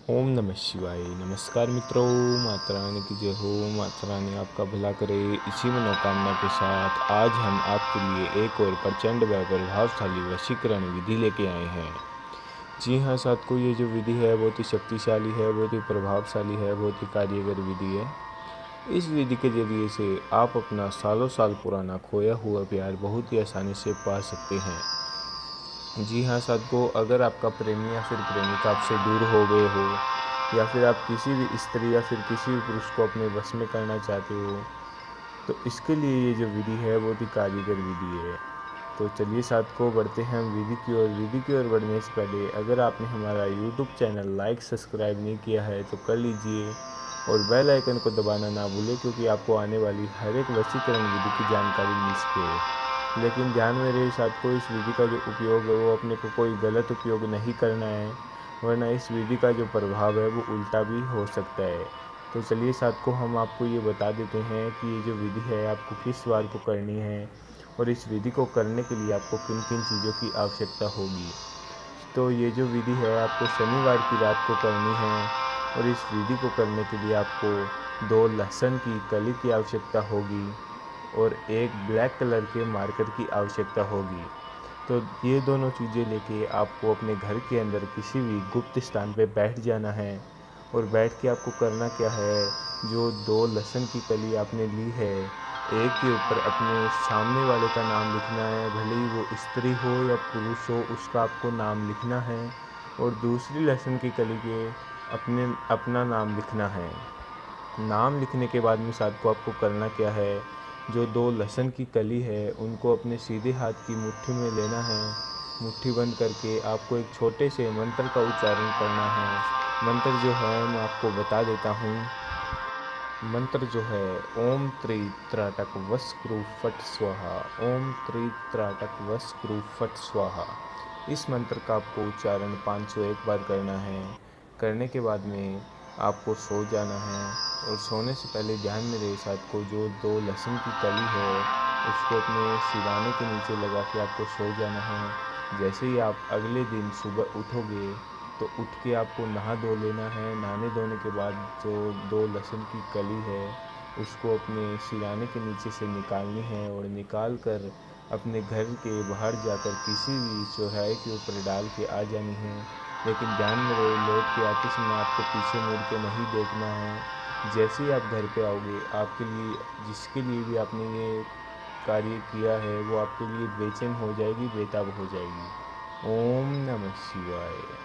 ओम नमः शिवाय। नमस्कार मित्रों, माता रानी की जय हो। माता रानी आपका भला करे, इसी मनोकामना के साथ आज हम आपके लिए एक और प्रचंड व प्रभावशाली वशीकरण विधि लेके आए हैं। जी हाँ साथियों, ये जो विधि है बहुत ही शक्तिशाली है, बहुत ही प्रभावशाली है, बहुत ही कार्यगर विधि है। इस विधि के जरिए से आप अपना सालों साल पुराना खोया हुआ प्यार बहुत ही आसानी से पा सकते हैं। जी हाँ साथियों, अगर आपका प्रेमी या फिर प्रेमिका आपसे दूर हो गए हो, या फिर आप किसी भी स्त्री या फिर किसी भी पुरुष को अपने वश में करना चाहते हो, तो इसके लिए ये जो विधि है बहुत ही कारीगर विधि है। तो चलिए साथियों, बढ़ते हैं हम विधि की ओर। विधि की ओर बढ़ने से पहले अगर आपने हमारा यूट्यूब चैनल लाइक सब्सक्राइब नहीं किया है तो कर लीजिए और बेल आइकन को दबाना ना भूलें, क्योंकि आपको आने वाली हर एक वशीकरण विधि की जानकारी मिल सके। लेकिन ध्यान में रहे साथियों, इस विधि का जो उपयोग है वो अपने को कोई गलत उपयोग नहीं करना है, वरना इस विधि का जो प्रभाव है वो उल्टा भी हो सकता है। तो चलिए साथियों, हम आपको ये बता देते हैं कि ये जो विधि है आपको किस बार को करनी है और इस विधि को करने के लिए आपको किन किन चीज़ों की आवश्यकता होगी। तो ये जो विधि है आपको शनिवार की रात को करनी है और इस विधि को करने के लिए आपको 2 लहसुन की कली की आवश्यकता होगी और एक ब्लैक कलर के मार्कर की आवश्यकता होगी। तो ये दोनों चीज़ें लेके आपको अपने घर के अंदर किसी भी गुप्त स्थान पे बैठ जाना है और बैठ के आपको करना क्या है, जो 2 लहसुन की कली आपने ली है, एक के ऊपर अपने सामने वाले का नाम लिखना है, भले ही वो स्त्री हो या पुरुष हो, उसका आपको नाम लिखना है और दूसरी लहसुन की कली के अपना नाम लिखना है। नाम लिखने के बाद में साथ को आपको करना क्या है, जो 2 लहसुन की कली है उनको अपने सीधे हाथ की मुट्ठी में लेना है। मुट्ठी बंद करके आपको एक छोटे से मंत्र का उच्चारण करना है। मंत्र जो है मैं आपको बता देता हूँ। मंत्र जो है ओम त्रि त्राटक वस्क्रु फट स्वाहा। ओम त्रि त्राटक वस्क्रु फट स्वाहा। इस मंत्र का आपको उच्चारण 501 बार करना है। करने के बाद में आपको सो जाना है और सोने से पहले ध्यान में रहे साथ को, जो 2 लहसुन की कली है उसको अपने सिरहाने के नीचे लगा के आपको सो जाना है। जैसे ही आप अगले दिन सुबह उठोगे तो उठ के आपको नहा धो लेना है। नहाने धोने के बाद जो 2 लहसुन की कली है उसको अपने सिरहाने के नीचे से निकालनी है और निकाल कर अपने घर के बाहर जाकर किसी भी चौराहे के ऊपर डाल के आ जानी है। लेकिन ध्यान में रहे, लौट के आते समय आपको पीछे मुड़ के नहीं देखना है। जैसे ही आप घर पे आओगे, आपके लिए जिसके लिए भी आपने ये कार्य किया है वो आपके लिए बेचैन हो जाएगी, बेताब हो जाएगी। ओम नमः शिवाय।